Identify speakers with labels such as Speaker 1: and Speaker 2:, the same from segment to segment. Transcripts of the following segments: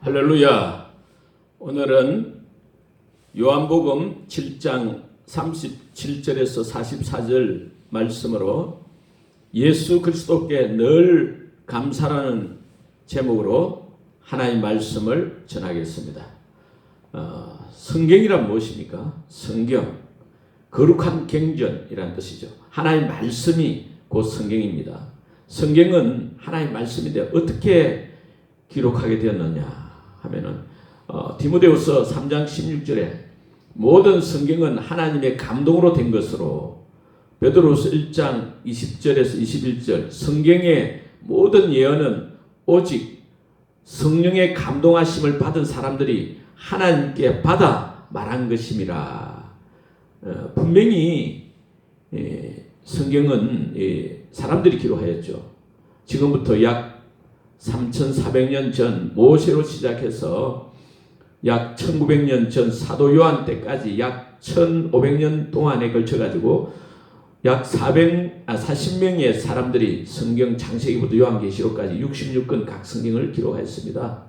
Speaker 1: 할렐루야. 오늘은 요한복음 7장 37절에서 44절 말씀으로 예수 그리스도께 늘 감사라는 제목으로 하나님 말씀을 전하겠습니다. 성경이란 무엇입니까? 성경, 거룩한 경전이라는 뜻이죠. 하나님 말씀이 곧 성경입니다. 성경은 하나님 말씀인데 어떻게 기록하게 되었느냐 하면은 디모데후서 3장 16절에 모든 성경은 하나님의 감동으로 된 것으로, 베드로후서 1장 20절에서 21절 성경의 모든 예언은 오직 성령의 감동하심을 받은 사람들이 하나님께 받아 말한 것임이라. 분명히 성경은 사람들이 기록하였죠. 지금부터 약 3400년 전 모세로 시작해서 약 1900년 전 사도 요한 때까지 약 1500년 동안에 걸쳐가지고 약 40명의 사람들이 성경 창세기부터 요한계시록까지 66권 각 성경을 기록하였습니다.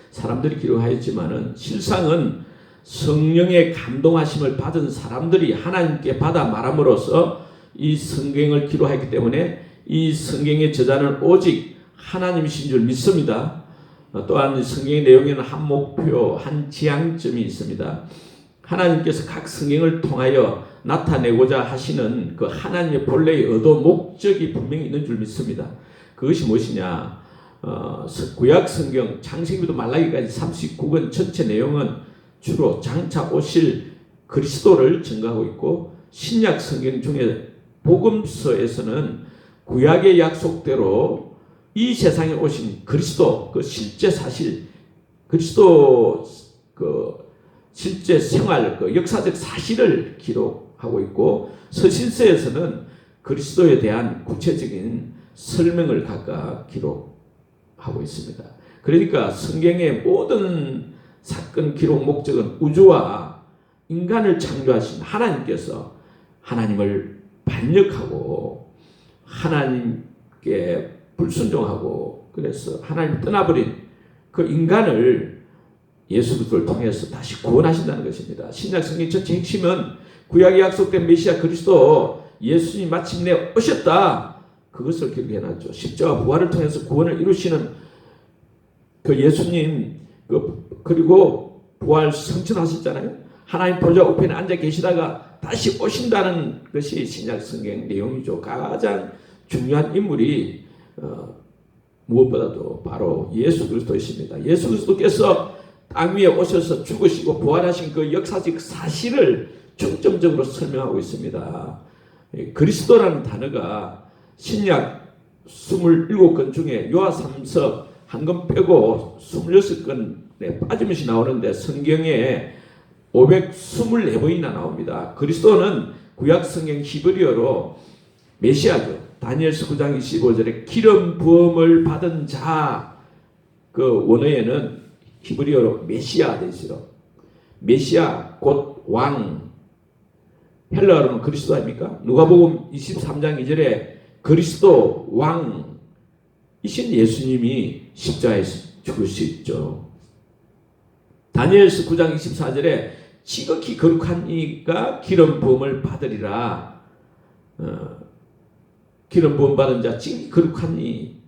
Speaker 1: 사람들이 기록하였지만은 실상은 성령의 감동하심을 받은 사람들이 하나님께 받아 말함으로써 이 성경을 기록했기 때문에 이 성경의 저자는 오직 하나님이신 줄 믿습니다. 또한 성경의 내용에는 한 목표, 한 지향점이 있습니다. 하나님께서 각 성경을 통하여 나타내고자 하시는 그 하나님의 본래의 의도, 목적이 분명히 있는 줄 믿습니다. 그것이 무엇이냐? 구약 성경 창세기부터 말라기까지 39권 전체 내용은 주로 장차 오실 그리스도를 증거하고 있고, 신약 성경 중에 복음서에서는 구약의 약속대로 이 세상에 오신 그리스도 그 실제 사실, 그리스도 그 실제 생활, 그 역사적 사실을 기록하고 있고, 서신서에서는 그리스도에 대한 구체적인 설명을 각각 기록하고 있습니다. 그러니까 성경의 모든 사건 기록 목적은 우주와 인간을 창조하신 하나님께서 하나님을 반역하고 하나님께 불순종하고, 그래서 하나님 떠나버린 그 인간을 예수 그리스도를 통해서 다시 구원하신다는 것입니다. 신약 성경 전체 핵심은 구약에 약속된 메시아 그리스도 예수님 마침내 오셨다, 그것을 기록해놨죠. 십자가 부활을 통해서 구원을 이루시는 그 예수님, 그리고 부활 성천하셨잖아요. 하나님 보좌 우편에 앉아 계시다가 다시 오신다는 것이 신약 성경 내용이죠. 가장 중요한 인물이 무엇보다도 바로 예수 그리스도이십니다. 예수 그리스도께서 땅 위에 오셔서 죽으시고 부활하신 그 역사적 사실을 중점적으로 설명하고 있습니다. 그리스도라는 단어가 신약 27권 중에 요한삼서 한 권 빼고 26권에 빠짐없이 나오는데 성경에 524번이나 나옵니다. 그리스도는 구약 성경 히브리어로 메시아죠. 다니엘서 9장 25절에 기름 부음을 받은 자, 그 원어에는 히브리어로 메시아 되시로, 메시아 곧 왕, 헬라어로는 그리스도 아닙니까? 누가복음 23장 2절에 그리스도 왕이신 예수님이 십자가에서 죽으셨죠. 다니엘서 9장 24절에 지극히 거룩한 이가 기름 부음을 받으리라. 기름 부음 받은 자 지극히 거룩한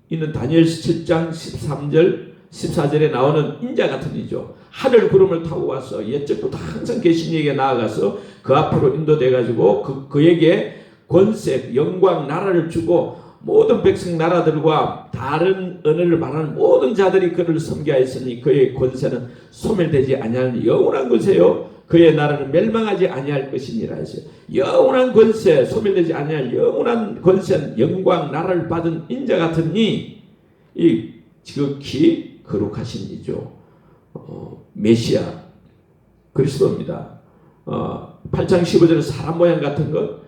Speaker 1: 이는 다니엘서 7장 13절 14절에 나오는 인자 같은 이죠. 하늘 구름을 타고 와서 옛적부터 항상 계신 이에게 나아가서 그 앞으로 인도돼 가지고 그에게 권세, 영광, 나라를 주고 모든 백성 나라들과 다른 언어를 말하는 모든 자들이 그를 섬기하였으니 그의 권세는 소멸되지 아니하는 영원한 권세요, 그의 나라는 멸망하지 아니할 것이니라 했어요. 영원한 권세, 소멸되지 아니할 영원한 권세, 영광, 나라를 받은 인자 같은 이 지극히 거룩하신 이죠. 메시아 그리스도입니다. 8장 15절에 사람 모양 같은 것,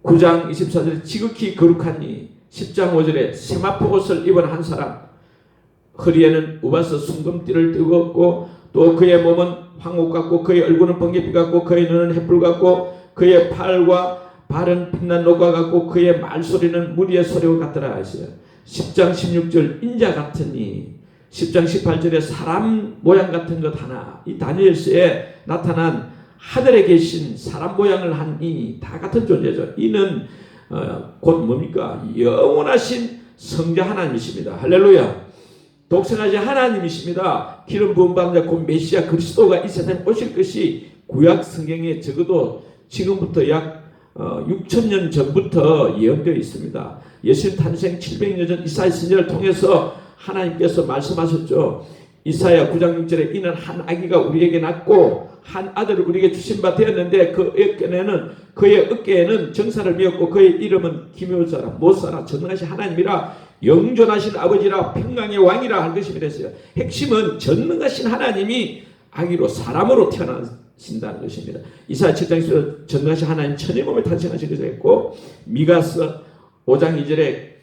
Speaker 1: 9장 24절에 지극히 거룩한 이, 10장 5절에 세마포 옷을 입은 한 사람, 허리에는 우바서 순금띠를 띠고 또 그의 몸은 황옥 같고 그의 얼굴은 번개빛 같고 그의 눈은 햇불 같고 그의 팔과 발은 빛난 녹과 같고 그의 말소리는 무리의 소리와 같더라 하시요. 10장 16절 인자 같으니 10장 18절에 사람 모양 같은 것 하나, 이 다니엘서에 나타난 하늘에 계신 사람 모양을 한 이 다 같은 존재죠. 이는 곧 뭡니까? 영원하신 성자 하나님이십니다. 할렐루야. 독생하신 하나님이십니다. 기름 부음 받은 자 곧 메시아 그리스도가 이 세상에 오실 것이 구약 성경에 적어도 지금부터 약 6,000년 전부터 예언되어 있습니다. 예수님 탄생 700년 전 이사야 선지자를 통해서 하나님께서 말씀하셨죠. 이사야 9장 6절에 이는 한 아기가 우리에게 낳고 한 아들을 우리에게 주신 바 되었는데 그의 어깨에는 정사를 메었고 그의 이름은 기묘자라 못사라 전능하신 하나님이라 영존하신 아버지라 평강의 왕이라 할 것이라 했어요. 핵심은 전능하신 하나님이 아기로 사람으로 태어나신다는 것입니다. 이사야 7장에서 전능하신 하나님 천의 몸을 탄생하신 것을 했고 미가서 5장 2절에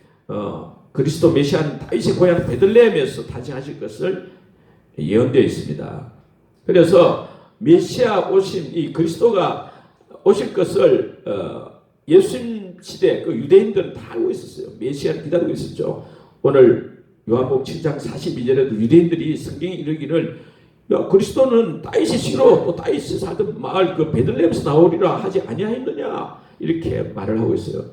Speaker 1: 그리스도 메시아는 다윗의 고향 베들레헴에서 탄생하실 것을 예언되어 있습니다. 그래서 메시아 오심, 이 그리스도가 오실 것을 예수님 시대 그 유대인들은 다 알고 있었어요. 메시아를 기다리고 있었죠. 오늘 요한복음 7장 42절에도 유대인들이 성경에 이르기를 야 그리스도는 다윗의 씨로 또 다윗이 살던 마을 그 베들레헴에서 나오리라 하지 아니하였느냐 이렇게 말을 하고 있어요.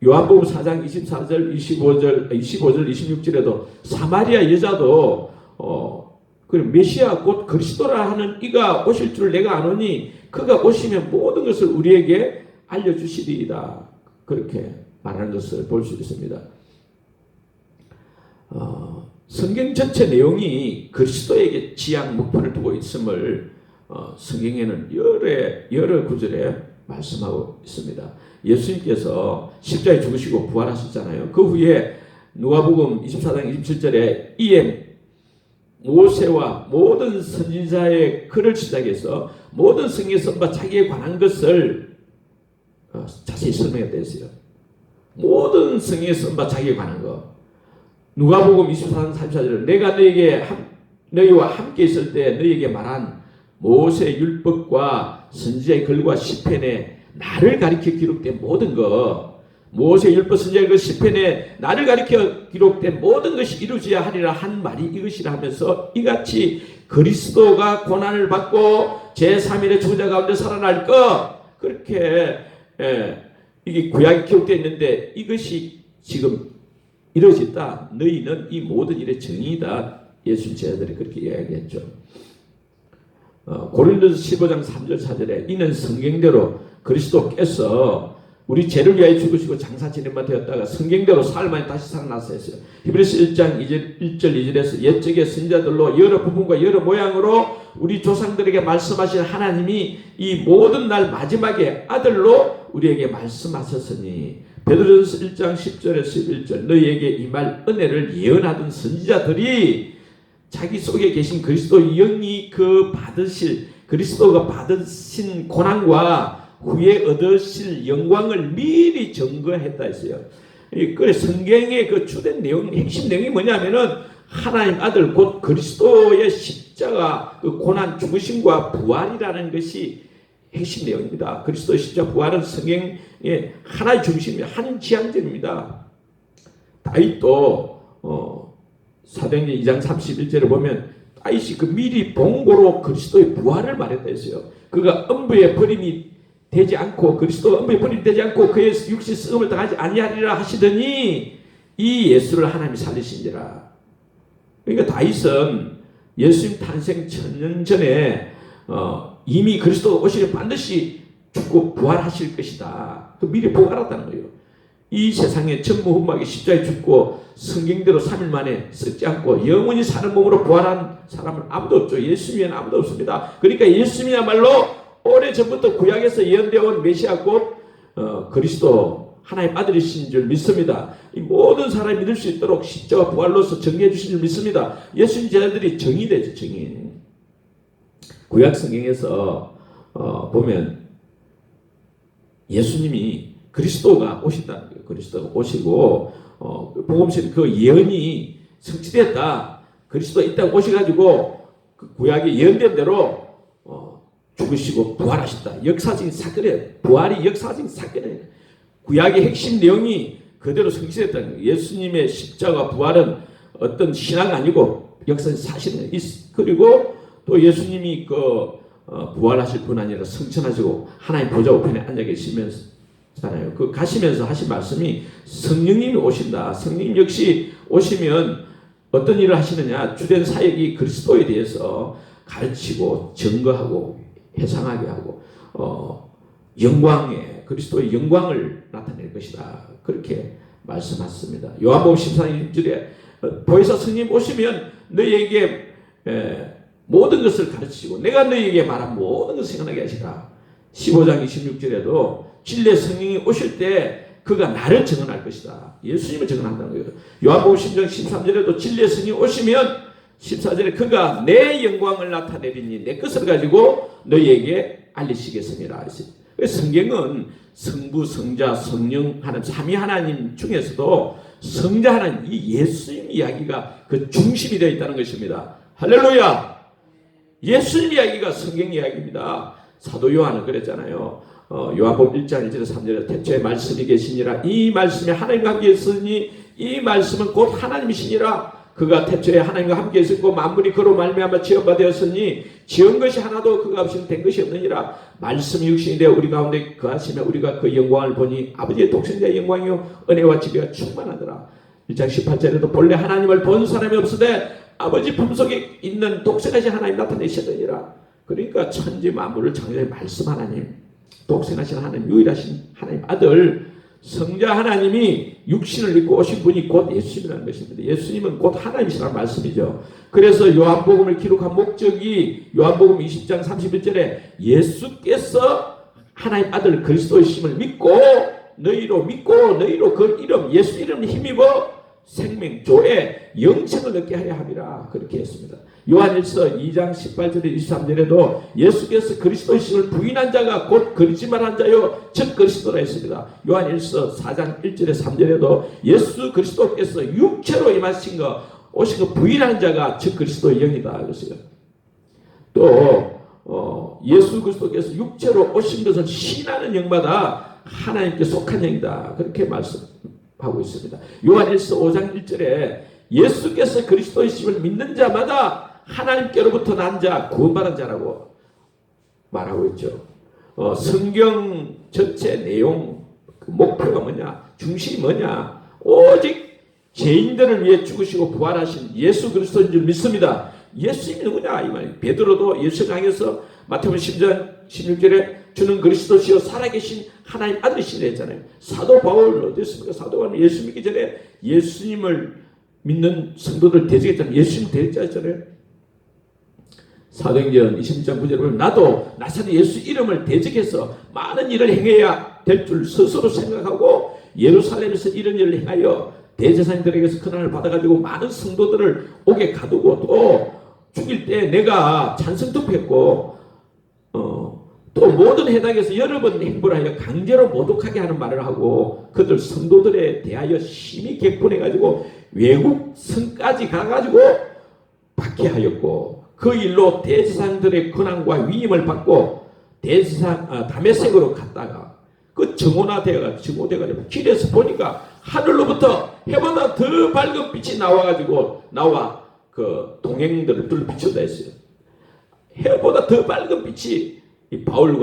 Speaker 1: 요한복음 4장 24절 25절 26절에도 사마리아 여자도 메시아 곧 그리스도라 하는 이가 오실 줄 내가 아노니 그가 오시면 모든 것을 우리에게 알려주시리이다. 그렇게 말하는 것을 볼 수 있습니다. 성경 전체 내용이 그리스도에게 지향 목표를 두고 있음을 성경에는 여러 구절에 말씀하고 있습니다. 예수님께서 십자가에 죽으시고 부활하셨잖아요. 그 후에 누가복음 24장 27절에 이에 모세와 모든 선지자의 글을 시작해서 모든 성경에 선바 자기에 관한 것을 자세히 설명했다 했어요. 모든 성경에 선바 자기에 관한 것. 누가복음 24장 34절에 내가 너희와 함께 있을 때 너희에게 말한 모세 율법과 선지자의 글과 시편에 나를 가리켜 기록된 모든 것, 모세 율법 선지자의 그 시편에 나를 가리켜 기록된 모든 것이 이루어져야 하리라 한 말이 이것이라 하면서 이같이 그리스도가 고난을 받고 제3일에 죽은 자 가운데 살아날 것 그렇게 이게 구약에 기록되어 있는데 이것이 지금 이루어졌다. 너희는 이 모든 일의 정의다. 예수님 제자들이 그렇게 이야기했죠. 고린도서 15장 3절 4절에 이는 성경대로 그리스도께서 우리 죄를 위하여 죽으시고 장사 지낸바 되었다가 성경대로 사흘 만에 다시 살아났어 했어요. 히브리서 1장 1절 2절에서 옛적의 선지자들로 여러 부분과 여러 모양으로 우리 조상들에게 말씀하신 하나님이 이 모든 날 마지막에 아들로 우리에게 말씀하셨으니 베드로전서 1장 10절에서 11절 너희에게 이 말 은혜를 예언하던 선지자들이 자기 속에 계신 그리스도 영이 그리스도가 받으신 고난과 후에 얻으실 영광을 미리 증거했다 했어요. 그 성경의 그 주된 내용, 핵심 내용이 뭐냐면은 하나님 아들 곧 그리스도의 십자가 그 고난 죽으심과 부활이라는 것이 핵심 내용입니다. 그리스도의 십자가 부활은 성경의 하나의 중심입니다. 한 지향점입니다. 다윗도 사도행전 2장 31절에 보면 다윗이 그 미리 본고로 그리스도의 부활을 말했다 했어요. 그가 음부의 버림이 되지 않고 그리스도가 음부에 버림되지 않고 그의 육신 썩음을 당하지 아니하리라 하시더니 이 예수를 하나님이 살리신지라. 그러니까 다윗은 예수님 탄생 1000년 전에 이미 그리스도가 오시면 반드시 죽고 부활하실 것이다. 미리 보고 알았다는 거예요. 이 세상에 전무후무하게 십자가에 죽고 성경대로 3일 만에 썩지 않고 영원히 사는 몸으로 부활한 사람은 아무도 없죠. 예수 외에는 아무도 없습니다. 그러니까 예수님이야말로 오래전부터 구약에서 예언되어 온 메시아 곧 그리스도 하나님 아들이신 줄 믿습니다. 이 모든 사람이 믿을 수 있도록 십자가 부활로서 정의해 주신 줄 믿습니다. 예수님 제자들이 정의되죠. 정의. 구약 성경에서 보면 예수님이 그리스도가 오신다는 거예요. 그리스도가 오시고 복음서 그 예언이 성취됐다. 그리스도가 이 땅 오셔가지고 그 구약에 예언된 대로 죽으시고 부활하셨다. 역사적인 사건이에요. 부활이 역사적인 사건이에요. 구약의 핵심 내용이 그대로 성취했다는 거예요. 예수님의 십자가 부활은 어떤 신화가 아니고 역사의 사실은 그리고 또 예수님이 부활하실 뿐 아니라 성천하시고 하나님 보좌 우편에 앉아 계시면서잖아요. 그 가시면서 하신 말씀이 성령님이 오신다. 성령 역시 오시면 어떤 일을 하시느냐? 주된 사역이 그리스도에 대해서 가르치고 증거하고 회상하게 하고 그리스도의 영광을 나타낼 것이다. 그렇게 말씀하셨습니다. 요한복음 14장 6절에 보혜사 성령 오시면 너희에게 모든 것을 가르치고 내가 너희에게 말한 모든 것을 생각나게 하시라. 15장 26절에도 진리의 성령이 오실 때 그가 나를 증언할 것이다. 예수님을 증언한다는 거예요. 요한복음 10장 13절에도 진리의 성령이 오시면 14절에 그가 내 영광을 나타내리니 내 것을 가지고 너희에게 알리시겠습니다. 성경은 성부, 성자, 성령 하나님 삼위 하나님 중에서도 성자 하나님 이 예수님 이야기가 그 중심이 되어 있다는 것입니다. 할렐루야! 예수님 이야기가 성경 이야기입니다. 사도 요한은 그랬잖아요. 요한복음 1장 1절에 3절에 태초에 말씀이 계시니라 이 말씀이 하나님과 함께 있으니 이 말씀은 곧 하나님이시니라 그가 태초에 하나님과 함께 있었고 만물이 그로 말미암아 지은 바 되었으니 지은 것이 하나도 그가 없이는 된 것이 없느니라 말씀이 육신이 되어 우리 가운데 거하시며 우리가 그 영광을 보니 아버지의 독생자의 영광이요 은혜와 지혜가 충만하더라. 1장 18절에도 본래 하나님을 본 사람이 없으되 아버지 품속에 있는 독생하신 하나님 나타내시더니라. 그러니까 천지 만물을 창조의 말씀 하나님 독생하신 하나님 유일하신 하나님 아들 성자 하나님이 육신을 입고 오신 분이 곧 예수님이라는 것입니다. 예수님은 곧 하나님이시라는 말씀이죠. 그래서 요한복음을 기록한 목적이 요한복음 20장 31절에 예수께서 하나님 아들 그리스도이심을 믿고 너희로 그 이름 예수 이름을 힘입어 생명조에 영생을 얻게 하려 함이라 그렇게 했습니다. 요한일서 2장 18절에 23절에도 예수께서 그리스도이심을 부인한 자가 곧 거짓말한 자요 즉 그리스도라 했습니다. 요한일서 4장 1절에 3절에도 예수 그리스도께서 육체로 임하신 오신 거 부인한 자가 즉 그리스도의 영이다 그랬어요. 또 예수 그리스도께서 육체로 오신 것을 시인하는 영마다 하나님께 속한 영이다 그렇게 말씀하고 있습니다. 요한일서 5장 1절에 예수께서 그리스도이심을 믿는 자마다 하나님께로부터 난 자, 구원받은 자라고 말하고 있죠. 성경 전체 내용, 그 목표가 뭐냐? 중심이 뭐냐? 오직 죄인들을 위해 죽으시고 부활하신 예수 그리스도인 줄 믿습니다. 예수님이 누구냐? 이 말이에요. 베드로도 예수를 향해서 마태복음 10장 16절에 주는 그리스도시요 살아계신 하나님 아들이시라 했잖아요. 사도 바울 어디였습니까? 사도 바울은 예수 믿기 전에 예수님을 믿는 성도들 대적했잖아요. 예수님 대적했잖아요. 사도행전 26장 9절에 보면 나도 나사렛 예수 이름을 대적해서 많은 일을 행해야 될 줄 스스로 생각하고 예루살렘에서 이런 일을 행하여 대제사장들에게서 권한을 받아가지고 많은 성도들을 옥에 가두고 또 죽일 때 내가 찬성 투표했고 또 모든 해당에서 여러 번 행보하여 강제로 모독하게 하는 말을 하고 그들 성도들에 대하여 심히 격분해가지고 외국 성까지 가가지고 박해하였고 그 일로 대제사장들의 권한과 위임을 받고 대제사장 다메섹으로 갔다가 그 증오돼가지고 길에서 보니까 하늘로부터 해보다 더 밝은 빛이 나와 그 동행들을 둘러 비춰다 했어요. 해보다 더 밝은 빛이 이 바울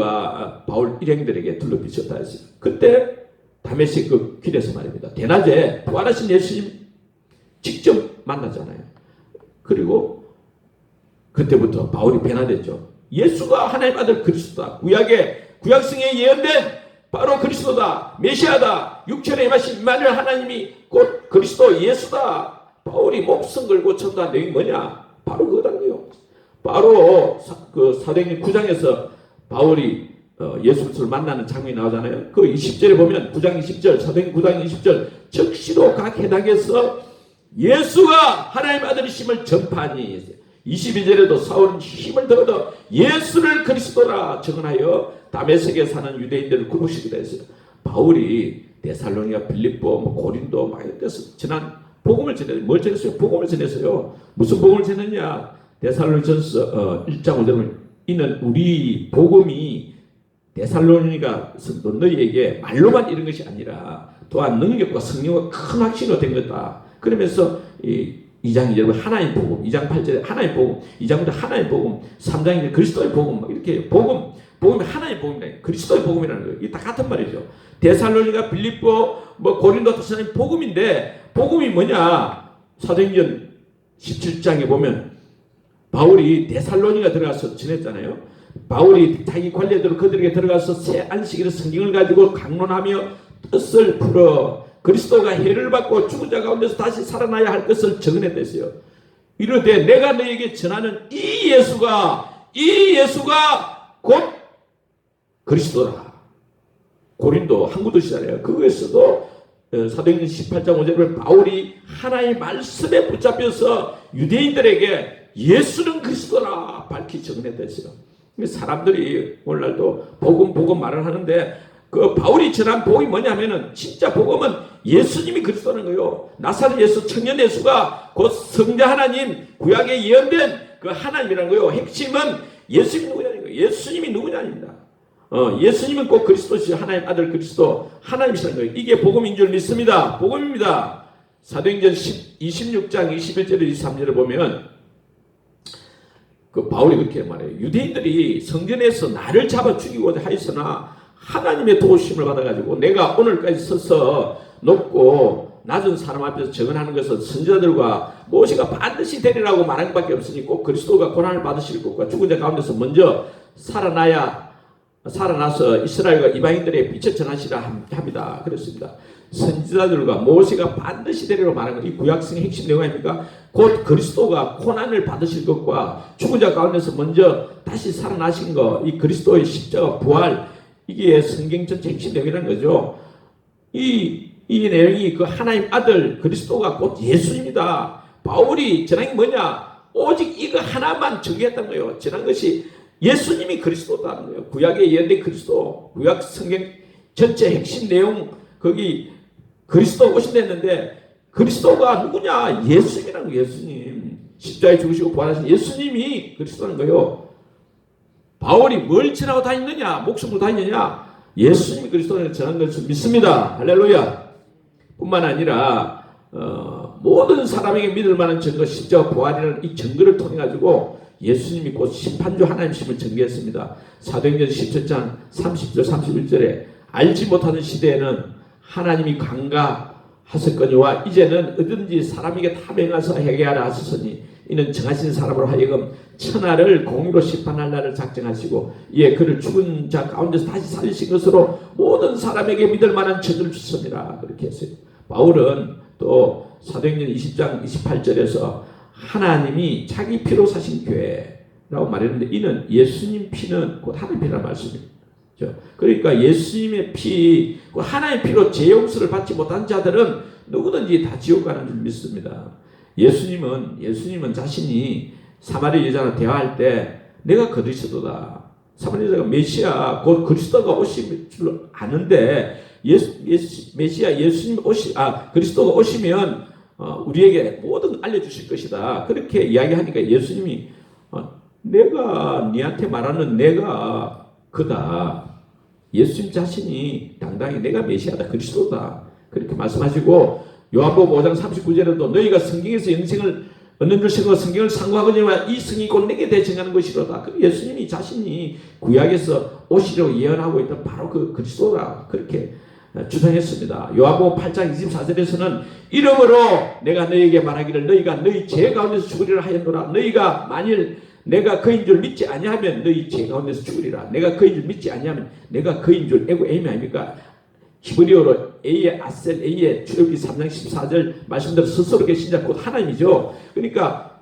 Speaker 1: 일행들에게 둘러 비춰다 했어요. 그때 다메섹 그 길에서 말입니다. 대낮에 부활하신 예수님 직접 만나잖아요. 그리고 그때부터 바울이 변화됐죠. 예수가 하나님 아들 그리스도다. 구약성에 예언된 바로 그리스도다. 메시아다. 육체로 임하신 임마누엘 하나님이 곧 그리스도 예수다. 바울이 목숨 걸고 전도한 내용이 뭐냐? 바로 그거다고요. 바로 그 사도행전 9장에서 바울이 예수 그리스도를 만나는 장면이 나오잖아요. 그 20절에 보면 9장 20절 사도행전 9장 20절 즉시로 각 해당에서 예수가 하나님 아들이심을 전파하니 22절에도 사울은 힘을 더얻어 예수를 그리스도라 증언하여 다메섹에 사는 유대인들을 굶으시기도 했어요. 바울이 데살로니가, 빌립보, 고린도 막 이때서 지난 복음을 전했어요. 뭘 전했어요? 복음을 전했어요. 무슨 복음을 전했냐? 데살로니전서 1장 5절은 이는 우리 복음이 데살로니가 성도 너희에게 말로만 이런 것이 아니라 또한 능력과 성령과 큰 확신으로 된 거다. 그러면서 이 2장이 여러분 하나님 복음, 2장 8절에 하나님 복음, 2장부터 하나님 복음, 3장이 그리스도의 복음, 이렇게 복음이 하나님 복음이다. 그리스도의 복음이라는 거예요. 이게 다 같은 말이죠. 데살로니가, 빌립보, 고린도, 테살로니가 복음인데 복음이 뭐냐? 사도행전 17장에 보면 바울이 데살로니가 들어가서 지냈잖아요. 바울이 자기 관례대로 그들에게 들어가서 새 안식일의 성경을 가지고 강론하며 뜻을 풀어 그리스도가 해를 받고 죽은 자 가운데서 다시 살아나야 할 것을 적어냈댔어요. 이르되 내가 너에게 전하는 이 예수가 곧 그리스도라. 고린도 항구 도시잖아요. 그거에서도 사도행전 18장 5절에 바울이 하나님의 말씀에 붙잡혀서 유대인들에게 예수는 그리스도라 밝히 적어냈댔어요. 사람들이 오늘날도 복음 말을 하는데 그 바울이 전한 복음이 뭐냐면은 진짜 복음은 예수님이 그리스도라는 거예요. 나사렛 예수, 청년 예수가 곧 성자 하나님, 구약에 예언된 그 하나님이라는 거예요. 핵심은 예수님이 누구냐는 거예요. 예수님이 누구냐입니다. 예수님은 꼭 그리스도시 하나님 아들 그리스도 하나님이시라는 거예요. 이게 복음인 줄 믿습니다. 복음입니다. 사도행전 26장 21절에 23절을 보면 그 바울이 그렇게 말해요. 유대인들이 성전에서 나를 잡아 죽이고자 하였으나 하나님의 도우심을 받아가지고 내가 오늘까지 서서 높고 낮은 사람 앞에서 증언하는 것은 선지자들과 모세가 반드시 되리라고 말한 것밖에 없으니 꼭 그리스도가 고난을 받으실 것과 죽은 자 가운데서 먼저 살아나서 이스라엘과 이방인들의 빛을 전하시라 합니다. 그렇습니다. 선지자들과 모세가 반드시 되리라고 말한 것, 이 구약성의 핵심 내용 아닙니까? 곧 그리스도가 고난을 받으실 것과 죽은 자 가운데서 먼저 다시 살아나신 것, 이 그리스도의 십자가 부활, 이게 성경 전체 핵심 내용이라는 거죠. 이 내용이 그 하나님 아들 그리스도가 곧 예수입니다. 바울이 전한 게 뭐냐? 오직 이거 하나만 정의했던 거예요. 전한 것이 예수님이 그리스도다는 거예요. 구약에 예언된 그리스도, 구약 성경 전체 핵심 내용 거기 그리스도 오신댔는데 그리스도가 누구냐? 예수님이라는 거예요. 예수님. 십자가에 죽으시고 부활하신 예수님이 그리스도라는 거예요. 바울이 뭘 전하고 다니느냐? 목숨을 다니느냐? 예수님이 그리스도를 전한 것을 믿습니다. 할렐루야. 뿐만 아니라 모든 사람에게 믿을 만한 증거, 십자가 부활이라는 이 증거를 통해 가지고 예수님이 곧 심판주 하나님심을 증거했습니다. 사도행전 17장 30절 31절에 알지 못하는 시대에는 하나님이 강가하셨거니와 이제는 어든지 사람에게 다 명하서 회개하라 하셨으니 이는 정하신 사람으로 하여금 천하를 공의로 심판할 날을 작정하시고 이에 그를 죽은 자 가운데서 다시 살리신 것으로 모든 사람에게 믿을 만한 증거를 주셨느니라. 그렇게 했어요. 바울은 또 사도행전 20장 28절에서 하나님이 자기 피로 사신 교회라고 말했는데 이는 예수님 피는 곧 하나님 피라는 말씀입니다. 그러니까 예수님의 피, 하나님의 피로 죄 용서를 받지 못한 자들은 누구든지 다 지옥 가는 줄 믿습니다. 예수님은 자신이 사마리 여자랑 대화할 때 내가 그리스도다. 사마리 여자가 메시아 곧 그리스도가 오실 줄 아는데 그리스도가 오시면 우리에게 모든 알려주실 것이다. 그렇게 이야기하니까 예수님이 내가 네한테 말하는 내가 그다. 예수님 자신이 당당히 내가 메시아다, 그리스도다. 그렇게 말씀하시고 요한복음 5장 39절에도 너희가 성경에서 영생을 얻는 줄 생각하고 성경을 상고하거니와 이 성이 곧 내게 대증하는 것이로다. 예수님이 자신이 구약에서 오시려고 예언하고 있던 바로 그 그리스도라. 그렇게 주장했습니다. 요한복음 8장 24절에서는 이러므로 내가 너희에게 말하기를 너희가 너희 죄 가운데서 죽으리라 하였노라. 너희가 만일 내가 그인 줄 믿지 아니하면 너희 죄 가운데서 죽으리라. 내가 그인 줄 믿지 아니하면 내가 그인 줄 에고 에임이 아닙니까? 히브리어로 에이에 아셀 에이에 출애굽기 3장 14절 말씀대로 스스로 계신 자 곧 하나님이죠. 그러니까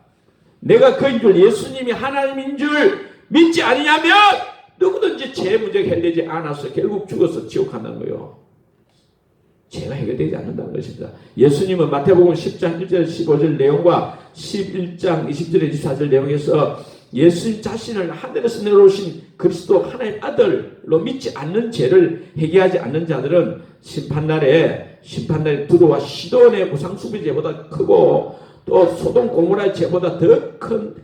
Speaker 1: 내가 그인 줄 예수님이 하나님인 줄 믿지 아니하면 누구든지 죄 문제가 해결되지 않아서 결국 죽어서 지옥 간다는 거예요. 죄가 해결되지 않는다는 것입니다. 예수님은 마태복음 10장 1절 15절 내용과 11장 20절 24절 내용에서 예수님 자신을 하늘에서 내려오신 그리스도 하나님 아들로 믿지 않는 죄를 회개하지 않는 자들은 심판날에 두로와 시돈의 우상숭배죄보다 크고 또 소돔 고모라의 죄보다 더 큰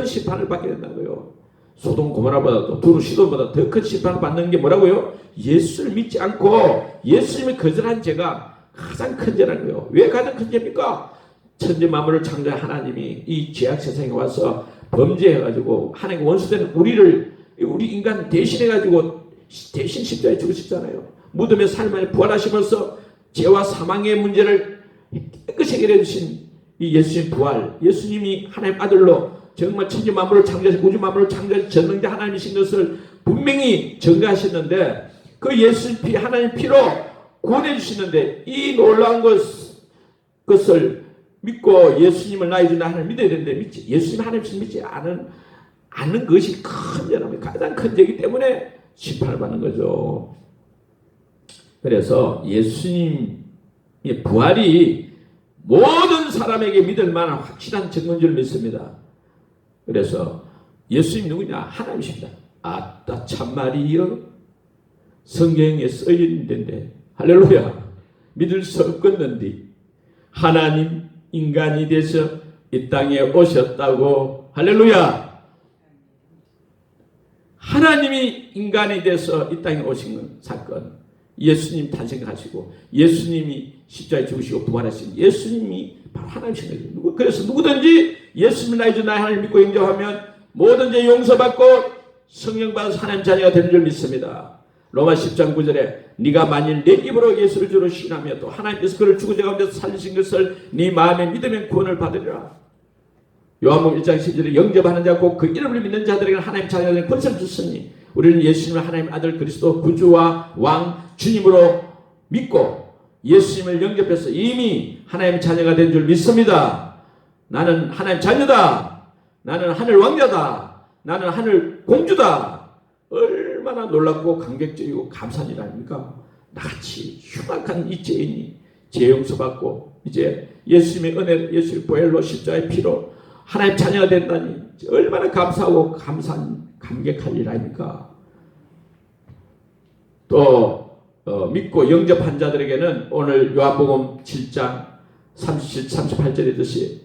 Speaker 1: 심판을 받게 된다고요. 소돔 고모라보다도 두루 시돈보다 더 큰 심판을 받는 게 뭐라고요? 예수를 믿지 않고 예수님이 거절한 죄가 가장 큰 죄라는 거예요. 왜 가장 큰 죄입니까? 천지 만물을 창조한 하나님이 이 죄악 세상에 와서 범죄해가지고 하나님과 원수되는 우리 인간 대신해가지고 대신 십자가에 죽으셨잖아요. 무덤의 삶을 부활하시면서 죄와 사망의 문제를 깨끗이 해결해 주신 이 예수님 부활, 예수님이 하나님 아들로 정말 천지 만물을 창조하신 우주 만물을 창조하신 전능자 하나님이신 것을 분명히 증거하셨는데 그 예수님 피, 하나님 피로 구원해 주시는데 이 놀라운 것을 믿고 예수님을 나의 주 하나님 믿어야 되는데 예수님 하나님을 믿지 않는 것이 큰 죄랍니다. 가장 큰 죄이기 때문에 심판을 받는 거죠. 그래서 예수님의 부활이 모든 사람에게 믿을 만한 확실한 증거인 줄 믿습니다. 그래서 예수님 누구냐? 하나님이십니다. 아따 참말이여. 성경에 써있는데 할렐루야. 믿을 수 없겠는데 하나님 인간이 돼서 이 땅에 오셨다고. 할렐루야. 하나님이 인간이 돼서 이 땅에 오신 사건, 예수님 탄생하시고 예수님이 십자가에 죽으시고 부활하신 예수님이 바로 하나님이신 거죠. 그래서 누구든지 예수님 나의 주 나의 하나님 믿고 인정하면 모든 죄 용서받고 성령 받아서 하나님 자녀가 되는 줄 믿습니다. 로마 10장 9절에 네가 만일 내 입으로 예수를 주로 신하며 또 하나님께서 그를 죽은 자 가운데서 살리신 것을 네 마음에 믿으면 구원을 받으리라. 요한복음 1장 10절에 영접하는 자 곧 그 이름을 믿는 자들에게 하나님 자녀가 되는 권세를 주시니 우리는 예수님을 하나님 아들 그리스도 구주와 왕 주님으로 믿고 예수님을 영접해서 이미 하나님 자녀가 된 줄 믿습니다. 나는 하나님 자녀다. 나는 하늘 왕자다. 나는 하늘 공주다. 얼마나 놀랍고 감격적이고 감사한 일 아닙니까? 나같이 흉악한 이 죄인이 죄 용서받고 이제 예수님의 은혜, 예수의 보혈로 십자가의 피로 하나님 자녀가 된다니 얼마나 감사하고 감격할 일 아닙니까? 또 믿고 영접한 자들에게는 오늘 요한복음 7장 37, 38절에 듯이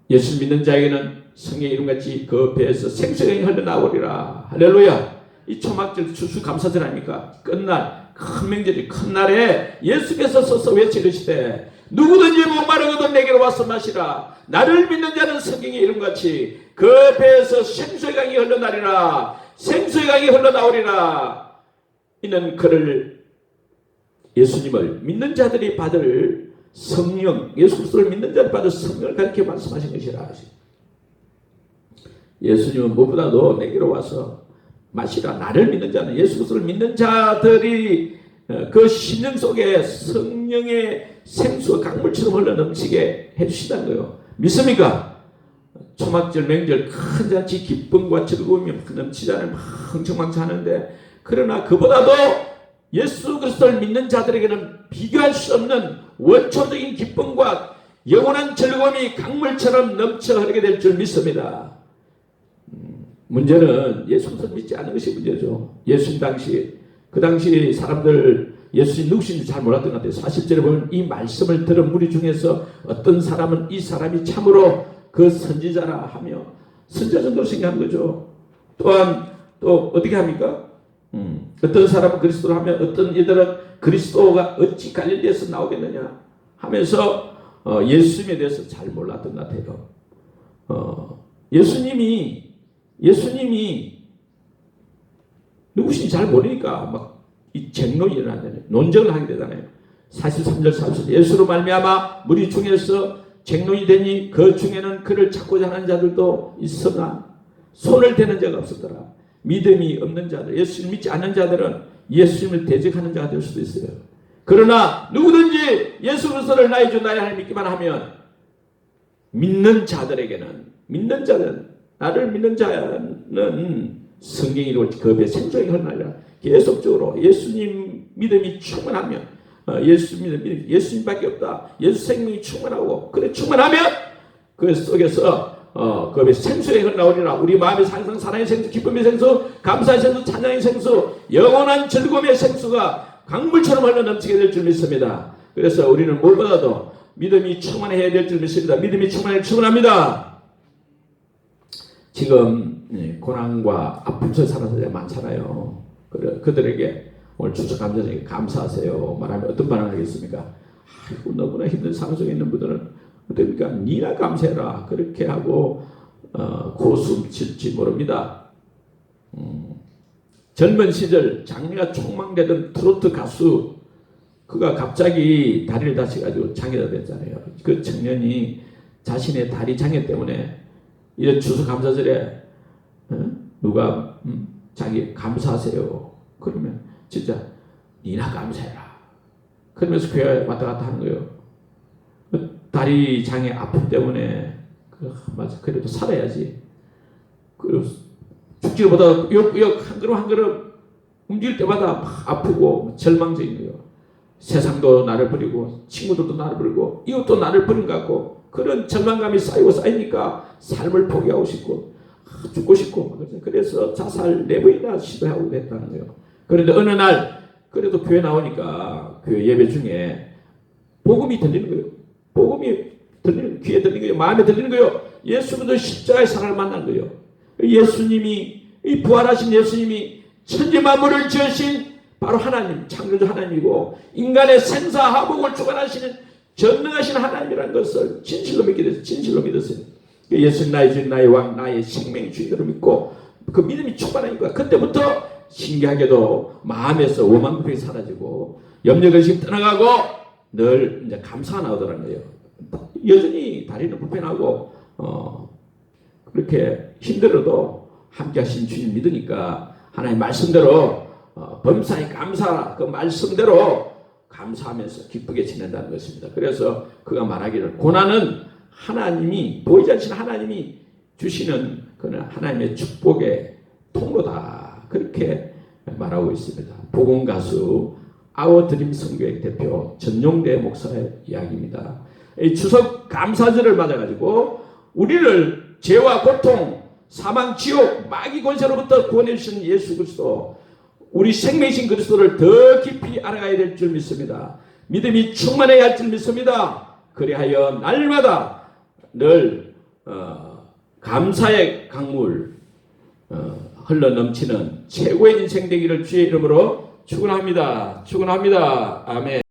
Speaker 1: 예수 믿는 자에게는 성령의 이름같이 그 배에서 생수강이 흘러나오리라. 할렐루야. 이 초막절 추수감사절 아닙니까? 끝날 큰 명절이 큰 날에 예수께서 서서 외치시되 누구든지 목마르거든 내게로 와서 마시라. 나를 믿는 자는 성경의 이름같이 그 배에서 생수의 강이 흘러나리라. 생수의 강이 흘러나오리라. 이는 그를 예수님을 믿는 자들이 받을 성령, 예수 그리스도를 믿는 자들이 받을 성령을 가르쳐 말씀하신 것이라. 예수님은 무엇보다도 내게로 와서 마시라. 나를 믿는 자는 예수 그리스도를 믿는 자들이 그 심령 속에 성령의 생수 강물처럼 흘러넘치게 해주신다는 거예요. 믿습니까? 초막절 명절 큰 잔치 기쁨과 즐거움이 넘치잖아요. 막 흥청망청 하는데 그러나 그보다도 예수 그리스도를 믿는 자들에게는 비교할 수 없는 원초적인 기쁨과 영원한 즐거움이 강물처럼 넘쳐 흐르게 될 줄 믿습니다. 문제는 예수 그리스도를 믿지 않는 것이 문제죠. 예수님 그 당시 사람들 예수님 누구신지 잘 몰랐던 것 같아요. 40절에 보면 이 말씀을 들은 무리 중에서 어떤 사람은 이 사람이 참으로 그 선지자라 하며 선지자 정도로 생각한 거죠. 또한 또 어떻게 합니까? 어떤 사람은 그리스도로 하면 어떤 이들은 그리스도가 어찌 갈릴리에서 나오겠느냐 하면서 예수님에 대해서 잘 몰랐던 것 같아요. 예수님이 누구신지 잘 모르니까 막 이 쟁론이 일어나잖아요. 논쟁을 하게 되잖아요. 43절 40절 예수로 말미암아 무리 중에서 쟁론이 되니 그 중에는 그를 찾고자 하는 자들도 있으나 손을 대는 자가 없었더라. 믿음이 없는 자들, 예수를 믿지 않는 자들은 예수님을 대적하는 자가 될 수도 있어요. 그러나 누구든지 예수 그리스도를 나의 주 나의 하나님 믿기만 하면 믿는 자들에게는 나를 믿는 자는 성경이 이루어진 그 배에 생수강이 흘러나리라. 계속적으로 예수님 믿음이 충만하면 예수님밖에 없다. 예수 생명이 충만하고 그래 충만하면 그 속에서 그 배에 생수강이 흘러나오리라. 우리 마음의 항상 사랑의 생수, 기쁨의 생수, 감사의 생수, 찬양의 생수, 영원한 즐거움의 생수가 강물처럼 흘러넘치게 될 줄 믿습니다. 그래서 우리는 무엇보다도 믿음이 충만해야 될 줄 믿습니다. 믿음이 충만합니다. 지금 고난과 아픔 속에 사는 사람이 많잖아요. 그들에게 오늘 추수감사절에 감사하세요 말하면 어떤 반응을 하겠습니까? 아이고 너무나 힘든 상황 속에 있는 분들은 어떻습니까? 니나 감사해라 그렇게 하고 고숨 칠지 모릅니다. 젊은 시절 장래가 촉망되던 트로트 가수 그가 갑자기 다리를 다쳐가지고 장애가 됐잖아요. 그 청년이 자신의 다리 장애 때문에 이런 추수감사절에 누가 자기 감사하세요 그러면 진짜 니나 감사해라 그러면서 교회 왔다 갔다 하는 거예요. 다리 장애 아픔 때문에 맞아 그래도 살아야지. 그리고 죽지를 못하고 역 한 걸음 한 걸음 움직일 때마다 막 아프고 절망적인 거예요. 세상도 나를 버리고 친구들도 나를 버리고 이웃도 나를 버린 것 같고 그런 절망감이 쌓이고 쌓이니까 삶을 포기하고 싶고 죽고 싶고 그래서 자살 4번이나 시도하고 했다는 거예요. 그런데 어느 날 그래도 교회 나오니까 교회 예배 중에 복음이 들리는 거예요. 복음이 들리는 귀에 들리는 거예요. 마음에 들리는 거예요. 예수 그리스도 십자가의 사랑을 만난 거예요. 예수님이 이 부활하신 예수님이 천지 만물을 지으신 바로 하나님 창조주 하나님이고 인간의 생사하복을 주관하시는 전능하신 하나님이라는 것을 진실로 믿게 됐어요. 진실로 믿었어요. 예수님 나의 주인 나의 왕 나의 생명의 주인으로 믿고 그 믿음이 충만하니까 그때부터 신기하게도 마음에서 오만불이 사라지고 염려근심 떠나가고 늘 이제 감사가 나오더라는 거예요. 여전히 다리는 불편하고 그렇게 힘들어도 함께 하신 주님 믿으니까 하나님 말씀대로 범사에 감사하라 그 말씀대로 감사하면서 기쁘게 지낸다는 것입니다. 그래서 그가 말하기를 고난은 하나님이 보이지 않는 하나님이 주시는 그는 하나님의 축복의 통로다 그렇게 말하고 있습니다. 복음가수 아워드림 성교회 대표 전용대 목사의 이야기입니다. 이 추석 감사절을 맞아가지고 우리를 죄와 고통 사망 지옥 마귀 권세로부터 구원해 주신 예수 그리스도 우리 생명이신 그리스도를 더 깊이 알아가야 될 줄 믿습니다. 믿음이 충만해야 할 줄 믿습니다. 그리하여 날마다 늘 감사의 강물 흘러넘치는 최고의 인생 되기를 주의 이름으로 축원합니다. 축원합니다. 아멘.